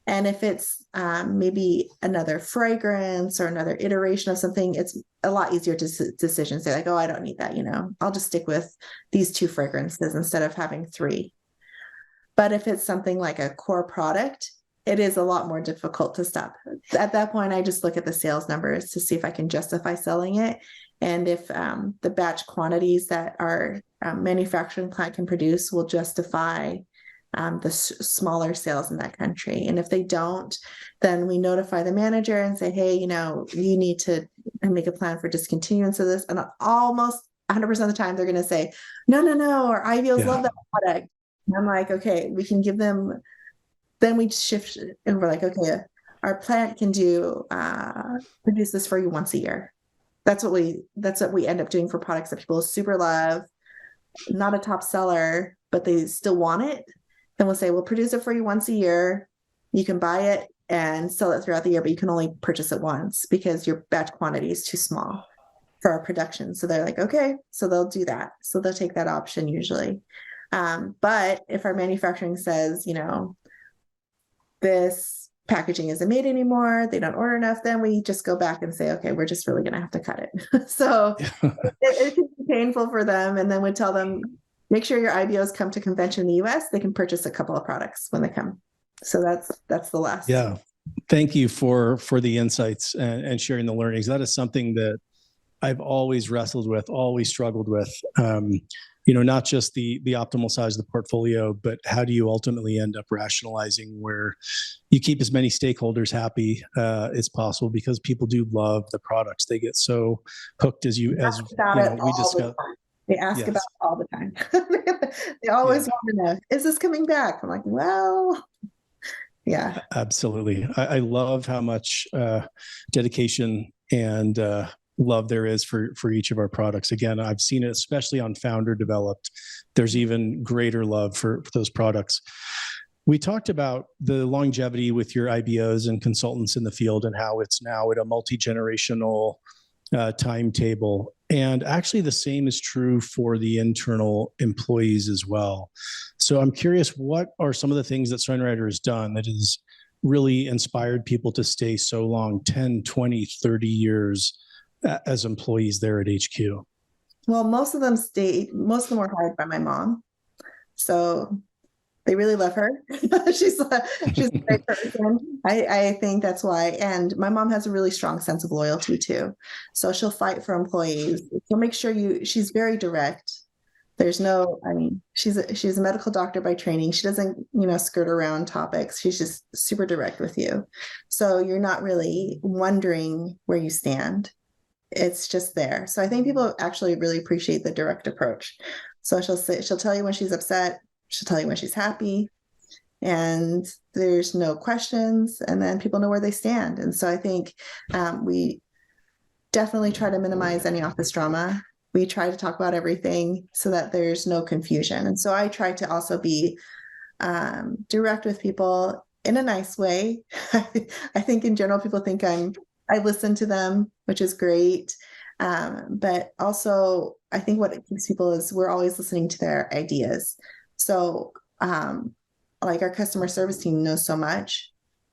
And if it's maybe another fragrance or another iteration of something, it's a lot easier to decision. Say like, oh, I don't need that. I'll just stick with these 2 fragrances instead of having 3. But if it's something like a core product, it is a lot more difficult to stop. At that point, I just look at the sales numbers to see if I can justify selling it. And if the batch quantities that our manufacturing plant can produce will justify the smaller sales in that country. And if they don't, then we notify the manager and say, hey, you need to make a plan for discontinuance of this. And almost 100% of the time, they're going to say, no, our IVOs love that product. And I'm like, okay, we can give them. Then we shift and we're like, okay, our plant can produce this for you once a year. That's what we end up doing for products that people super love, not a top seller, but they still want it. Then we'll say, we'll produce it for you once a year. You can buy it and sell it throughout the year, but you can only purchase it once because your batch quantity is too small for our production. So they're like, okay, so they'll do that. So they'll take that option usually. But if our manufacturing says, this packaging isn't made anymore, they don't order enough, then we just go back and say, okay, we're just really going to have to cut it. So it can be painful for them. And then we tell them, make sure your IBOs come to convention in the US. They can purchase a couple of products when they come. So that's the last. Yeah. Thank you for the insights and sharing the learnings. That is something that I've always wrestled with, always struggled with. Not just the optimal size of the portfolio, but how do you ultimately end up rationalizing where you keep as many stakeholders happy as possible, because people do love the products. They get so hooked as we discussed. They ask about it all the time. They always want to know, is this coming back? I'm like, well, yeah. Absolutely. I love how much dedication and love there is for each of our products. Again, I've seen it, especially on founder developed. There's even greater love for those products. We talked about the longevity with your IBOs and consultants in the field and how it's now at a multi-generational timetable. And actually the same is true for the internal employees as well. So I'm curious, what are some of the things that Sunrider has done that has really inspired people to stay so long, 10, 20, 30 years as employees there at HQ? Well, most of them were hired by my mom. So they really love her. She's a great person. I think that's why. And my mom has a really strong sense of loyalty too. So she'll fight for employees. She'll make sure she's very direct. She's a medical doctor by training. She doesn't, skirt around topics. She's just super direct with you. So you're not really wondering where you stand. It's just there. So I think people actually really appreciate the direct approach. So she'll tell you when she's upset. She'll tell you when she's happy, and there's no questions, and then people know where they stand. And so I think we definitely try to minimize any office drama. We try to talk about everything so that there's no confusion. And so I try to also be direct with people in a nice way. I think in general, people think I listen to them, which is great. But also I think what it keeps people is we're always listening to their ideas. So like our customer service team knows so much.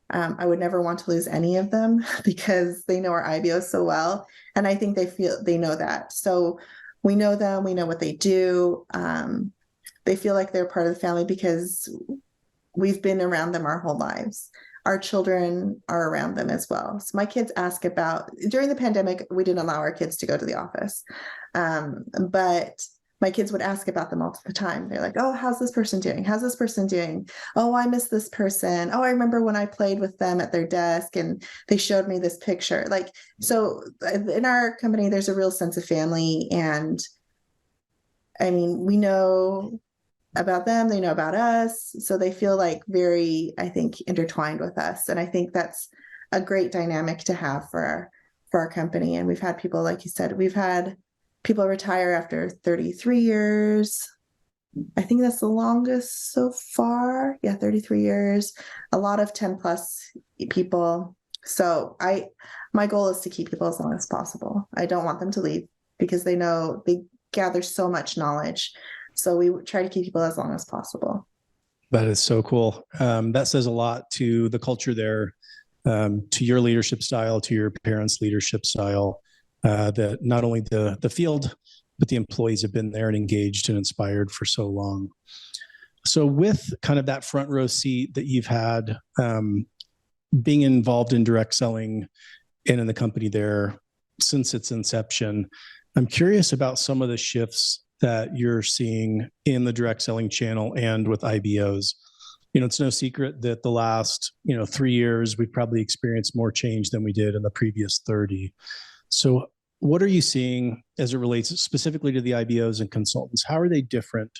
I would never want to lose any of them because they know our IBOs so well. And I think they know that. So we know them, we know what they do. They feel like they're part of the family because we've been around them our whole lives. Our children are around them as well. So my kids ask during the pandemic, we didn't allow our kids to go to the office. But my kids would ask about them all the time. They're like, oh, how's this person doing? How's this person doing? Oh, I miss this person. Oh, I remember when I played with them at their desk and they showed me this picture. Like, so in our company, there's a real sense of family. And I mean, we know about them, they know about us. So they feel like very, I think, intertwined with us. And I think that's a great dynamic to have for our company. And we've had people, like you said, we've had people retire after 33 years. I think that's the longest so far. Yeah, 33 years. A lot of 10 plus people. So my goal is to keep people as long as possible. I don't want them to leave because they know they gather so much knowledge. So we try to keep people as long as possible. That is so cool. That says a lot to the culture there, to your leadership style, to your parents' leadership style, that not only the field, but the employees have been there and engaged and inspired for so long. So with kind of that front row seat that you've had, being involved in direct selling and in the company there since its inception, I'm curious about some of the shifts that you're seeing in the direct selling channel and with IBOs. It's no secret that the last, 3 years, we've probably experienced more change than we did in the previous 30. So what are you seeing as it relates specifically to the IBOs and consultants? How are they different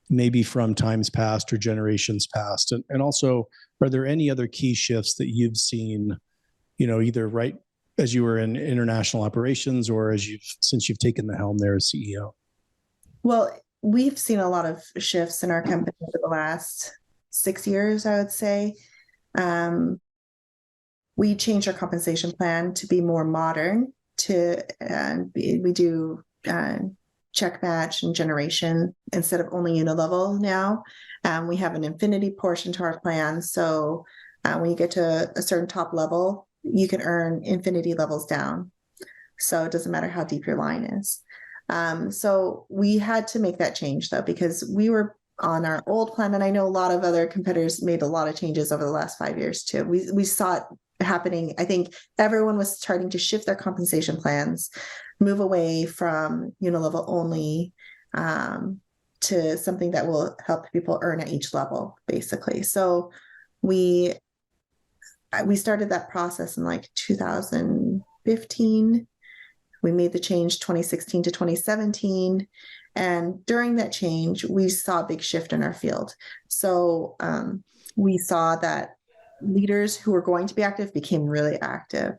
maybe from times past or generations past? And also, are there any other key shifts that you've seen, either right as you were in international operations or since you've taken the helm there as CEO? Well, we've seen a lot of shifts in our company over the last 6 years, I would say. We changed our compensation plan to be more modern. We do check match and generation instead of only unilevel now. We have an infinity portion to our plan. So when you get to a certain top level, you can earn infinity levels down. So it doesn't matter how deep your line is. So we had to make that change though, because we were on our old plan. And I know a lot of other competitors made a lot of changes over the last 5 years too. We saw it happening. I think everyone was starting to shift their compensation plans, move away from unilevel only, to something that will help people earn at each level, basically. So we started that process in like 2015. We made the change 2016 to 2017. And during that change, we saw a big shift in our field. So we saw that leaders who were going to be active became really active.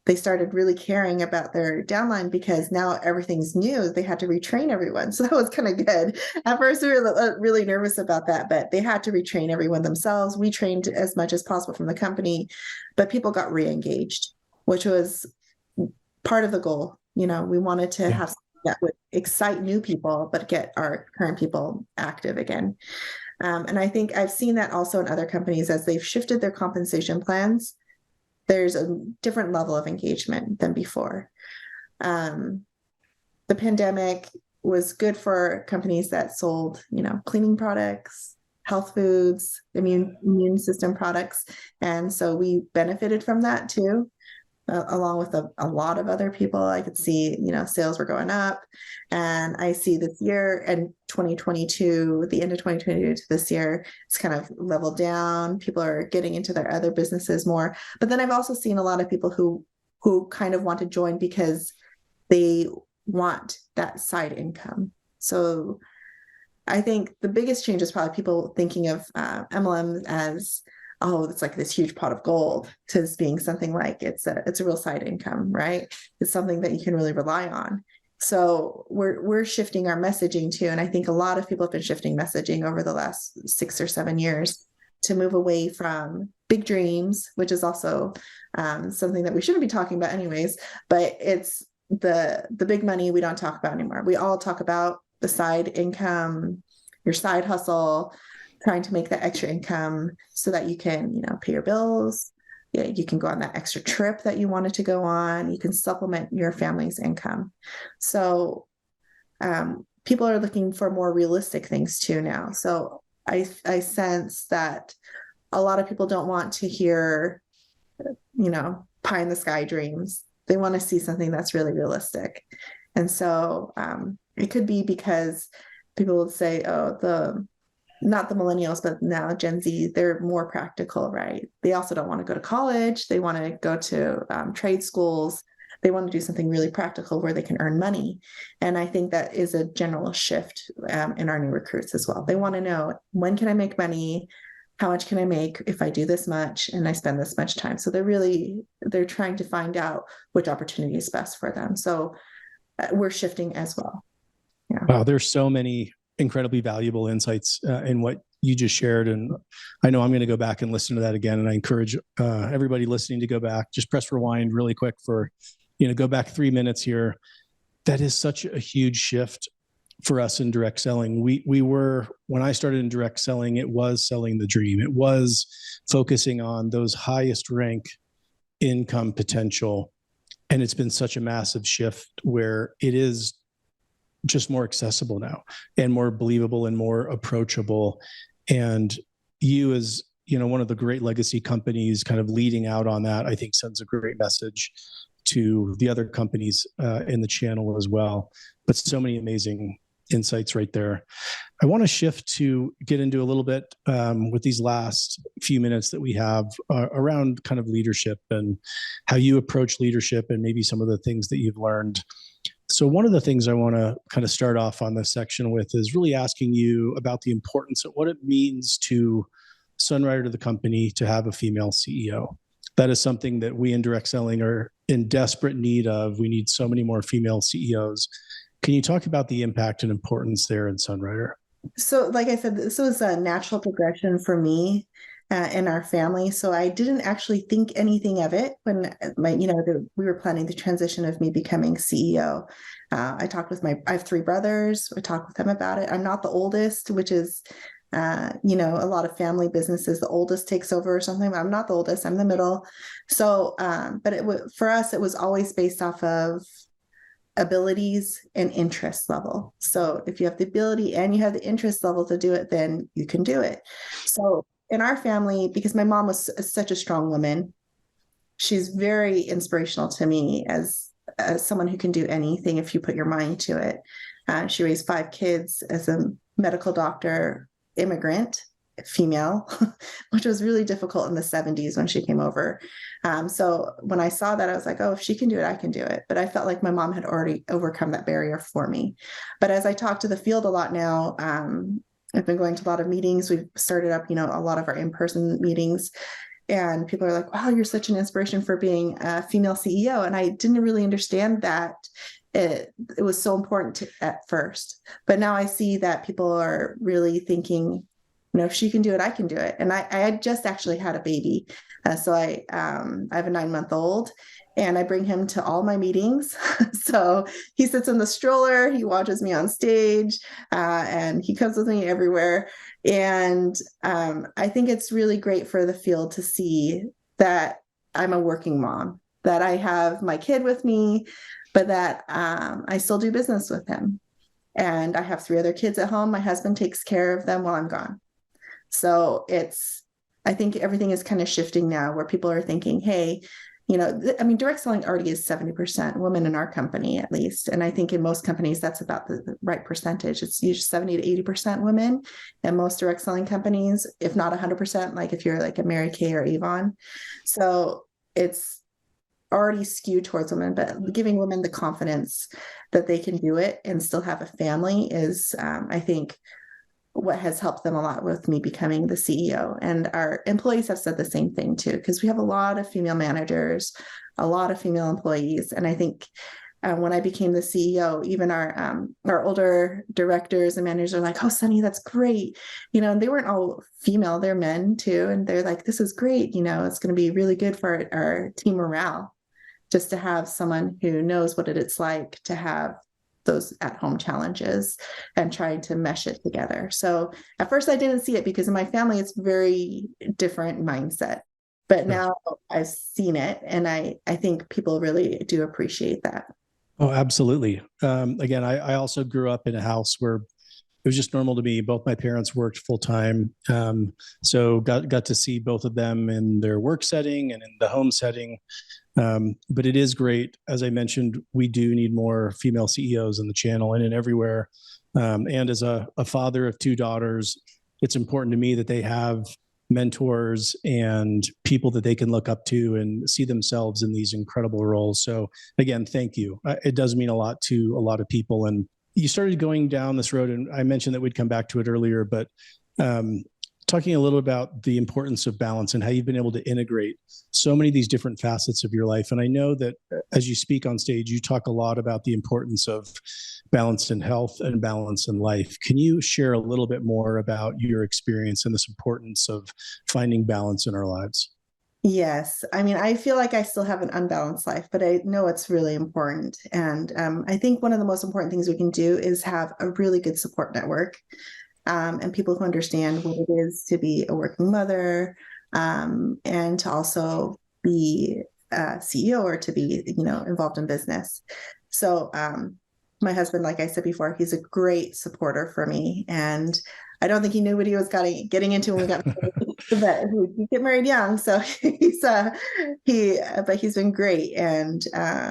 They started really caring about their downline because now everything's new. They had to retrain everyone. So that was kind of good. At first, we were really nervous about that, but they had to retrain everyone themselves. We trained as much as possible from the company, but people got re-engaged, which was part of the goal. We wanted to have something that would excite new people, but get our current people active again. And I think I've seen that also in other companies as they've shifted their compensation plans. There's a different level of engagement than before. The pandemic was good for companies that sold, cleaning products, health foods, immune system products. And so we benefited from that too. Along with a lot of other people. I could see, sales were going up. And I see this year and 2022, the end of 2022 to this year, it's kind of leveled down. People are getting into their other businesses more. But then I've also seen a lot of people who kind of want to join because they want that side income. So I think the biggest change is probably people thinking of MLM as, oh, it's like this huge pot of gold, to being something like it's a real side income, right? It's something that you can really rely on. So we're shifting our messaging too. And I think a lot of people have been shifting messaging over the last 6 or 7 years to move away from big dreams, which is also something that we shouldn't be talking about anyways, but it's the big money we don't talk about anymore. We all talk about the side income, your side hustle, trying to make that extra income so that you can, pay your bills. Yeah, you can go on that extra trip that you wanted to go on. You can supplement your family's income. So people are looking for more realistic things too now. So I sense that a lot of people don't want to hear, pie in the sky dreams. They want to see something that's really realistic. And so It could be because people would say, oh, not the millennials, but now Gen Z, they're more practical, right? They also don't want to go to college. They want to go to trade schools. They want to do something really practical where they can earn money. And I think that is a general shift in our new recruits as well. They want to know, when can I make money? How much can I make if I do this much and I spend this much time? So they're trying to find out which opportunity is best for them. So we're shifting as well. Yeah. Wow, there's so many incredibly valuable insights in what you just shared. And I know I'm going to go back and listen to that again. And I encourage everybody listening to go back, just press rewind really quick for, go back 3 minutes here. That is such a huge shift for us in direct selling. When I started in direct selling, it was selling the dream. It was focusing on those highest rank income potential. And it's been such a massive shift where it is just more accessible now and more believable and more approachable. And you, as one of the great legacy companies kind of leading out on that, I think sends a great message to the other companies in the channel as well. But so many amazing insights right there. I want to shift to get into a little bit with these last few minutes that we have around kind of leadership and how you approach leadership and maybe some of the things that you've learned. So one of the things I want to kind of start off on this section with is really asking you about the importance of what it means to Sunrider, to the company, to have a female CEO. That is something that we in direct selling are in desperate need of. We need so many more female CEOs. Can you talk about the impact and importance there in Sunrider? So, like I said, this was a natural progression for me in our family. So I didn't actually think anything of it when we were planning the transition of me becoming CEO. I have 3 brothers. I talked with them about it. I'm not the oldest, which is, a lot of family businesses, the oldest takes over or something. I'm not the oldest. I'm the middle. So, but for us, it was always based off of abilities and interest level. So if you have the ability and you have the interest level to do it, then you can do it. So in our family, because my mom was such a strong woman, she's very inspirational to me as someone who can do anything if you put your mind to it. She raised 5 kids as a medical doctor, immigrant, female, which was really difficult in the 70s when she came over. So when I saw that, I was like, oh, if she can do it, I can do it. But I felt like my mom had already overcome that barrier for me. But as I talk to the field a lot now, I've been going to a lot of meetings. We've started up, a lot of our in-person meetings. And people are like, wow, you're such an inspiration for being a female CEO. And I didn't really understand that it was so important at first. But now I see that people are really thinking, if she can do it, I can do it. And I had just actually had a baby. So I have a 9-month-old. And I bring him to all my meetings. So he sits in the stroller, he watches me on stage, and he comes with me everywhere. And I think it's really great for the field to see that I'm a working mom, that I have my kid with me, but that I still do business with him. And I have 3 other kids at home. My husband takes care of them while I'm gone. So I think everything is kind of shifting now where people are thinking, hey, direct selling already is 70% women in our company, at least. And I think in most companies, that's about the right percentage. It's usually 70 to 80% women in most direct selling companies, if not 100%, like if you're like a Mary Kay or Avon. So it's already skewed towards women, but giving women the confidence that they can do it and still have a family is, I think, what has helped them a lot with me becoming the CEO. And our employees have said the same thing too, because we have a lot of female managers, a lot of female employees. And I think when I became the CEO, even our older directors and managers are like, oh, Sunny, that's great. And they weren't all female, they're men too. And they're like, this is great. It's going to be really good for our team morale, just to have someone who knows what it's like to have those at-home challenges and trying to mesh it together. So at first I didn't see it because in my family, it's very different mindset, but now I've seen it. And I think people really do appreciate that. Oh, absolutely. Again, I also grew up in a house where it was just normal to me. Both my parents worked full time. So got to see both of them in their work setting and in the home setting. But it is great. As I mentioned, we do need more female CEOs in the channel and in everywhere. And as a father of two daughters, it's important to me that they have mentors and people that they can look up to and see themselves in these incredible roles. So again, thank you. It does mean a lot to a lot of people. And you started going down this road, and I mentioned that we'd come back to it earlier, but talking a little about the importance of balance and how you've been able to integrate so many of these different facets of your life. And I know that as you speak on stage, you talk a lot about the importance of balance in health and balance in life. Can you share a little bit more about your experience and this importance of finding balance in our lives? Yes. I mean, I feel like I still have an unbalanced life, but I know it's really important. And I think one of the most important things we can do is have a really good support network, and people who understand what it is to be a working mother, and to also be a CEO or to be, involved in business. So my husband, like I said before, he's a great supporter for me. And I don't think he knew what he was getting into when we got but we get married young, so but he's been great and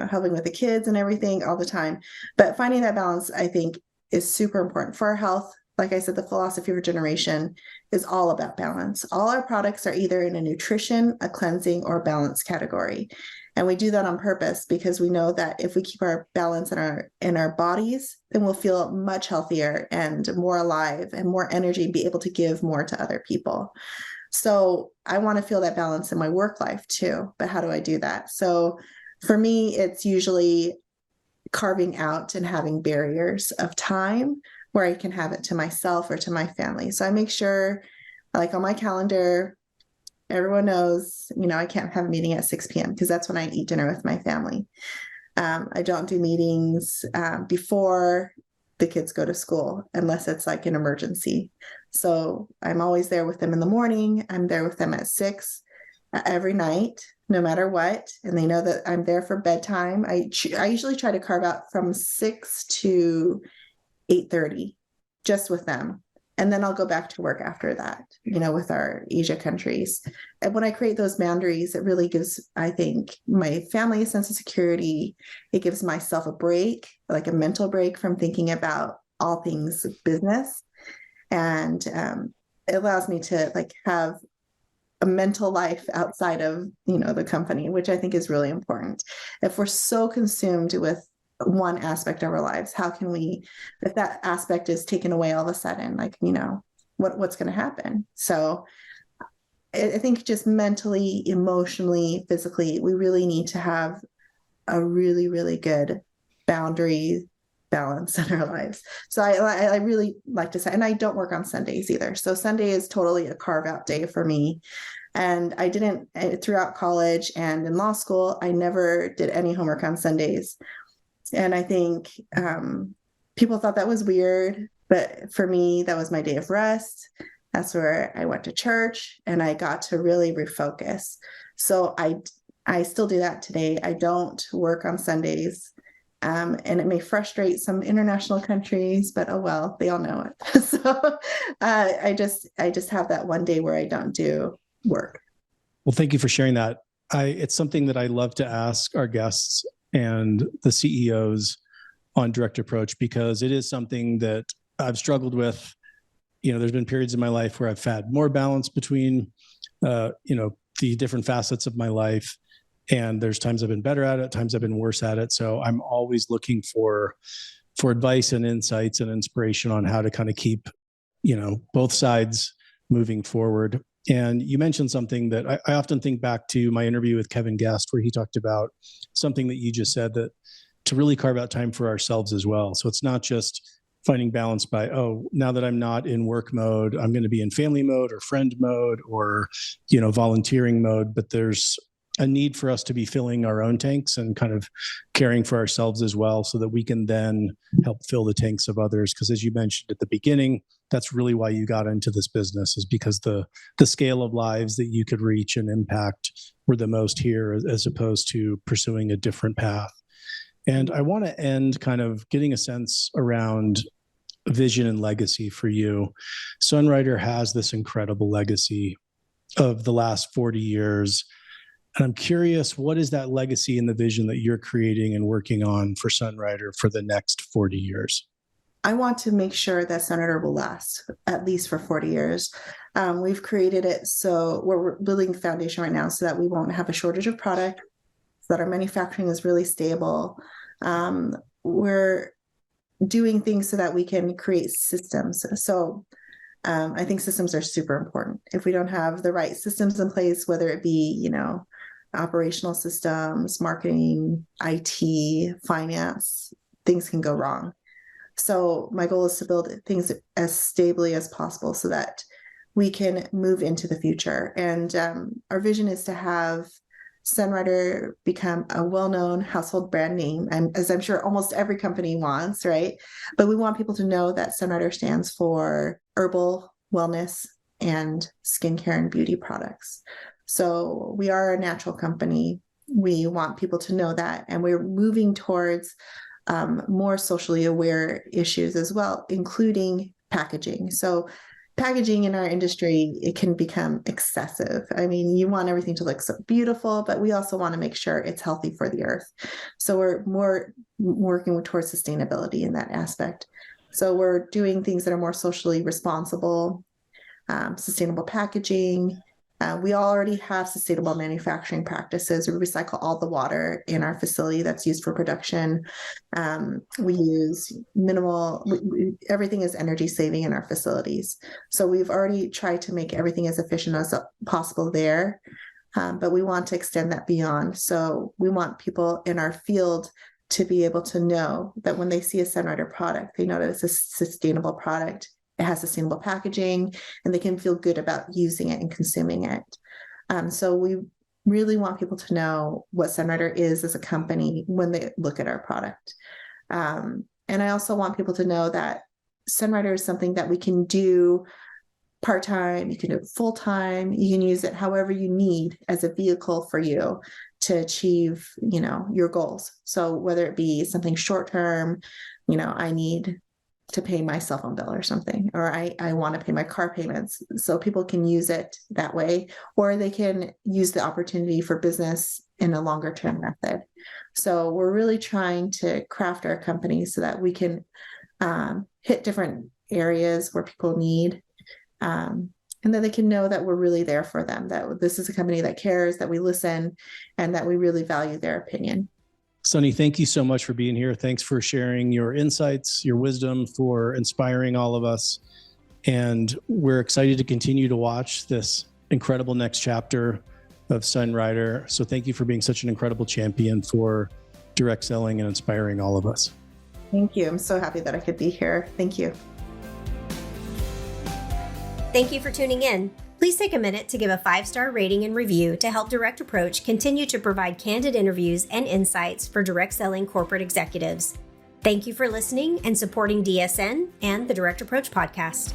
helping with the kids and everything all the time. But finding that balance, I think, is super important for our health. Like I said, the philosophy of regeneration is all about balance. All our products are either in a nutrition, a cleansing, or balance category. And we do that on purpose because we know that if we keep our balance in our bodies, then we'll feel much healthier and more alive and more energy and be able to give more to other people. So I want to feel that balance in my work life too. But how do I do that? So for me, it's usually carving out and having barriers of time where I can have it to myself or to my family. So I make sure, like on my calendar, everyone knows, I can't have a meeting at 6 p.m. because that's when I eat dinner with my family. I don't do meetings before the kids go to school unless it's like an emergency. So I'm always there with them in the morning. I'm there with them at 6 every night, no matter what. And they know that I'm there for bedtime. I usually try to carve out from 6 to 8:30 just with them. And then I'll go back to work after that, with our Asia countries. And when I create those boundaries, it really gives, I think, my family a sense of security. It gives myself a break, like a mental break from thinking about all things business. And it allows me to have a mental life outside of, the company, which I think is really important. If we're so consumed with one aspect of our lives, how can we, if that aspect is taken away all of a sudden, what's going to happen? So I think just mentally, emotionally, physically, we really need to have a really, really good boundary balance in our lives. So I really like to say, and I don't work on Sundays either. So Sunday is totally a carve out day for me. And I didn't, throughout college and in law school, I never did any homework on Sundays. And I think people thought that was weird, but for me, that was my day of rest. That's where I went to church and I got to really refocus. So I still do that today. I don't work on Sundays. And it may frustrate some international countries, but oh well, they all know it. So I just have that one day where I don't do work. Well, thank you for sharing that. It's something that I love to ask our guests and the CEOs on Direct Approach, because it is something that I've struggled with. There's been periods in my life where I've had more balance between, the different facets of my life. And there's times I've been better at it, times I've been worse at it. So I'm always looking for advice and insights and inspiration on how to kind of keep, both sides moving forward. And you mentioned something that I often think back to my interview with Kevin Guest, where he talked about something that you just said, that to really carve out time for ourselves as well. So it's not just finding balance by, now that I'm not in work mode, I'm going to be in family mode or friend mode or, volunteering mode, but there's a need for us to be filling our own tanks and kind of caring for ourselves as well, so that we can then help fill the tanks of others. Because as you mentioned at the beginning, that's really why you got into this business, is because the scale of lives that you could reach and impact were the most here, as opposed to pursuing a different path. And I want to end kind of getting a sense around vision and legacy for you. Sunrider has this incredible legacy of the last 40 years. And I'm curious, what is that legacy and the vision that you're creating and working on for Sunrider for the next 40 years? I want to make sure that Sunrider will last at least for 40 years. We've created it so we're building the foundation right now so that we won't have a shortage of product, so that our manufacturing is really stable. We're doing things so that we can create systems. So I think systems are super important. If we don't have the right systems in place, whether it be, operational systems, marketing, IT, finance, things can go wrong. So my goal is to build things as stably as possible so that we can move into the future. And our vision is to have Sunrider become a well-known household brand name, and as I'm sure almost every company wants, right? But we want people to know that Sunrider stands for herbal wellness and skincare and beauty products. So we are a natural company. We want people to know that, and we're moving towards more socially aware issues as well, including packaging. So packaging in our industry, it can become excessive. I mean, you want everything to look so beautiful, but we also want to make sure it's healthy for the earth. So we're more working towards sustainability in that aspect. So we're doing things that are more socially responsible, sustainable packaging. We already have sustainable manufacturing practices. We recycle all the water in our facility that's used for production. We use minimal, everything is energy saving in our facilities. So we've already tried to make everything as efficient as possible there, but we want to extend that beyond. So we want people in our field to be able to know that when they see a Sunrider product, they know that it's a sustainable product. It has sustainable packaging, and they can feel good about using it and consuming it. So we really want people to know what Sunrider is as a company when they look at our product. And I also want people to know that Sunrider is something that we can do part-time, you can do it full-time, you can use it however you need as a vehicle for you to achieve, your goals. So whether it be something short-term, I need to pay my cell phone bill or something, or I want to pay my car payments. So people can use it that way, or they can use the opportunity for business in a longer term method. So we're really trying to craft our company so that we can hit different areas where people need, and that they can know that we're really there for them, that this is a company that cares, that we listen, and that we really value their opinion. Sunny, thank you so much for being here. Thanks for sharing your insights, your wisdom, for inspiring all of us. And we're excited to continue to watch this incredible next chapter of Sunrider. So thank you for being such an incredible champion for direct selling and inspiring all of us. Thank you. I'm so happy that I could be here. Thank you. Thank you for tuning in. Please take a minute to give a 5-star rating and review to help Direct Approach continue to provide candid interviews and insights for direct selling corporate executives. Thank you for listening and supporting DSN and the Direct Approach podcast.